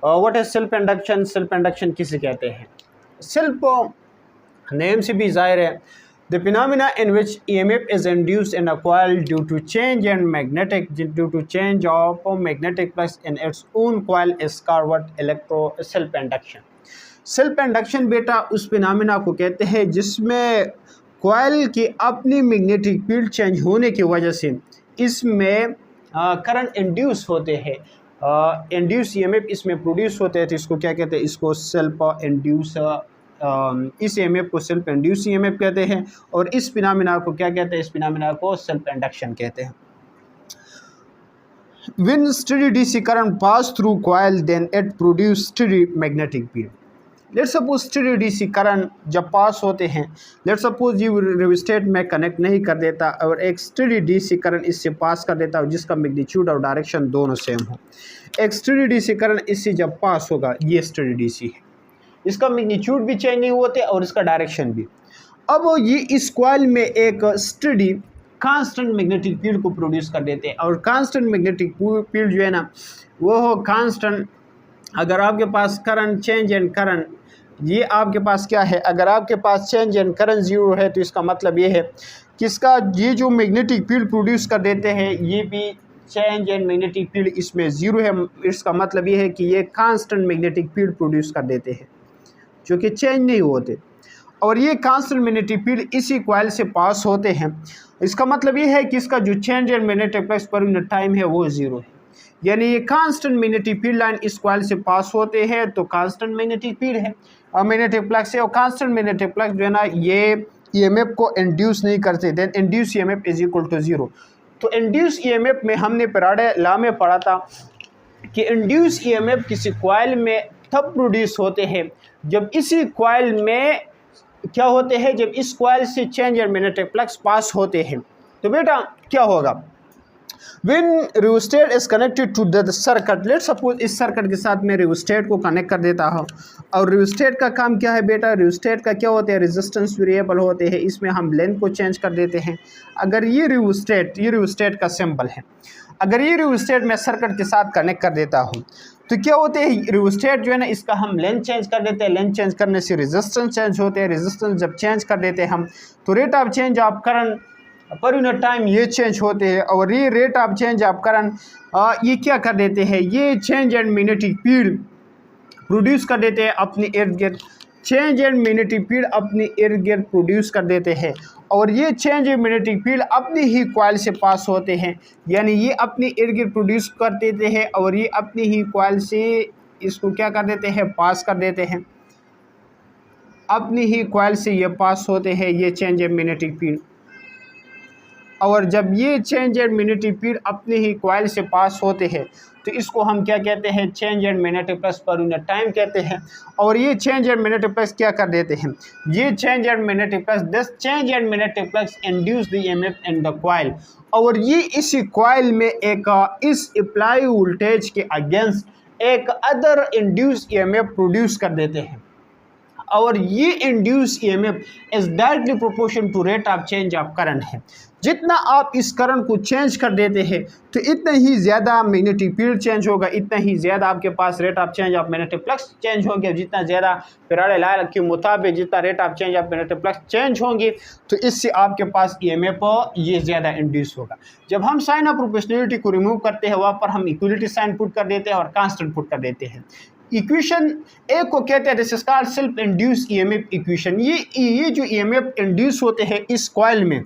What is self induction? Self induction किसे कहते हैं? सेल्फ नेम से भी जाहिर है, the phenomena in which EMF is induced in a coil due to change of magnetic flux in its own coil is called what? Self induction. Self induction बेटा उस phenomena को कहते हैं जिसमें कॉइल की अपनी मैग्नेटिक फील्ड चेंज होने की वजह से इसमें करंट इंड्यूस होते हैं, इंड्यूस ईएमएफ इसमें प्रोड्यूस होते हैं, तो इसको क्या कहते हैं? इसको सेल्फ इंड्यूस, इस ईएमएफ को सेल्फ इंड्यूस ईएमएफ कहते हैं। और इस फिनोमेना को क्या कहते हैं? इस फिनोमेना को सेल्फ इंडक्शन कहते हैं। When steady DC current pass through coil, then it produce steady magnetic field. Let's suppose steady DC current जब पास होते हैं, लेट्स सपोज ये रियोस्टेट में कनेक्ट नहीं कर देता और एक स्टेडी डीसी करंट इससे पास कर देता है जिसका मैग्नीट्यूड और डायरेक्शन दोनों सेम हो। एक स्टेडी डीसी करंट इससे जब पास होगा, ये स्टेडी डीसी है, इसका मैग्नीट्यूड भी चेंज नहीं होते और इसका डायरेक्शन भी। अब ये इस कॉइल में एक स्टेडी कांस्टेंट मैग्नेटिक फील्ड को प्रोड्यूस कर देते हैं और कांस्टेंट मैग्नेटिक फील्ड जो है ना वो हो कांस्टेंट। अगर आपके पास करंट चेंज एंड करंट, ये आपके पास क्या है? अगर आपके पास चेंज एंड करंट जीरो है तो इसका मतलब ये है कि इसका ये जो मैग्नेटिक फील्ड प्रोड्यूस कर देते हैं ये भी चेंज एंड मैग्नेटिक फील्ड इसमें ज़ीरो है। इसका मतलब ये है कि ये कांस्टेंट मैग्नेटिक फील्ड प्रोड्यूस कर देते हैं जो कि चेंज नहीं होते, और ये कांस्टेंट मैग्नेटिक फील्ड इसी कॉइल से पास होते हैं। इसका मतलब ये है कि इसका जो change and magnetic flux per unit time है वो ज़ीरो है, यानी ये कांस्टेंट मैग्नेटिक फील्ड लाइन इस कॉइल से पास होते हैं तो कांस्टेंट मैग्नेटिक फील्ड है और मैग्नेटिक फ्लक्स है, और कांस्टेंट मैग्नेटिक फ्लक्स जो है ना ये ईएमएफ को इंड्यूस नहीं करते, then induce EMF is equal to zero. तो इंड्यूस ईएमएफ में हमने फैराडे लॉ में पढ़ा था कि इंड्यूस ईएमएफ किसी कॉइल में तब प्रोड्यूस होते हैं जब इसी कॉइल में क्या होते हैं, जब इस कॉइल से change and magnetic flux pass होते हैं। तो बेटा क्या होगा? When rheostat is connected to the circuit, let's suppose इस सर्किट के साथ मैं rheostat को कनेक्ट कर देता हूँ, और rheostat का काम क्या है बेटा? rheostat का क्या होता है? रेजिस्टेंस वेरिएबल होते हैं, इसमें हम लेंथ को चेंज कर देते हैं। अगर ये rheostat का सिंबल है, अगर ये rheostat मैं सर्किट के साथ कनेक्ट कर देता हूँ तो क्या होते हैं? rheostat जो है ना इसका हम लेंथ चेंज कर देते हैं, लेंथ चेंज करने से रेजिस्टेंस चेंज होते हैं, रेजिस्टेंस जब चेंज कर देते हैं हम तो rate of change of current per unit time ये चेंज होते हैं, और ये rate of change of current ये क्या कर देते हैं? ये change and magnetic field produce कर देते हैं अपने इर्द गिर्द, चेंज एंड मैग्नेटिक फील्ड अपने इर्द गिर्द प्रोड्यूस कर देते हैं, और ये चेंज एंड मैग्नेटिक फील्ड अपनी ही कॉइल से पास होते हैं, यानी ये अपने इर्द गिर्द प्रोड्यूस कर देते हैं और ये अपनी ही कॉइल से इसको क्या कर देते हैं? पास कर देते हैं, अपनी ही कॉइल से ये पास होते हैं ये चेंज एंड मैग्नेटिक फील्ड। और जब ये चेंज एंड मैग्नेटिक फील्ड अपने ही कॉइल से पास होते हैं तो इसको हम क्या कहते हैं? Change and magnetic flux per unit time कहते हैं। और ये चेंज एंड मैग्नेटिक फ्लक्स क्या कर देते हैं? ये change and magnetic flux, this change and magnetic flux induce the EMF in the coil, और ये इसी कॉइल में एक इस अप्लाई वोल्टेज के अगेंस्ट एक अदर इंड्यूस ईएमएफ प्रोड्यूस कर देते हैं, और ये induce EMF is directly proportion to rate of change of current है। जितना आप इस करंट को चेंज कर देते हैं तो इतना ही ज़्यादा मैग्नेटिक फील्ड चेंज होगा, इतना ही ज़्यादा आपके पास rate of change of magnetic flux change होंगे। जितना ज़्यादा फैराडे लॉ के मुताबिक जितना rate of change of magnetic flux change होंगे तो इससे आपके पास ईएमएफ ये ज़्यादा इंड्यूस होगा। जब हम साइन ऑफ प्रोपोर्शनैलिटी को रिमूव करते हैं वहाँ पर हम इक्वलिटी साइन पुट कर देते हैं और कांस्टेंट पुट कर देते हैं। इक्वेशन एक को कहते हैं this is called self induce EMF equation. ये जो ईएमएफ इंड्यूस होते हैं इस कॉइल में,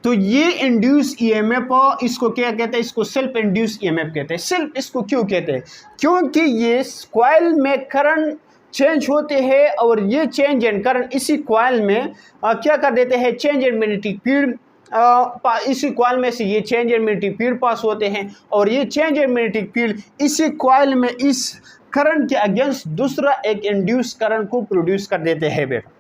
तो ये इंड्यूस ईएमएफ इसको क्या कहते हैं? इसको सेल्फ इंड्यूस ईएमएफ कहते हैं। सेल्फ इसको क्यों कहते हैं? क्योंकि ये कॉइल में करंट चेंज होते हैं और ये चेंज एंड करंट इसी कॉइल में क्या कर देते हैं? चेंज एंड मैग्नेटिक फील्ड इसी कॉइल में से ये चेंज एंड मैग्नेटिक फील्ड पास होते हैं, और ये चेंज एंड मैग्नेटिक फील्ड इसी कॉइल में इस करंट के अगेंस्ट दूसरा एक इंड्यूस करंट को प्रोड्यूस कर देते हैं बेटा।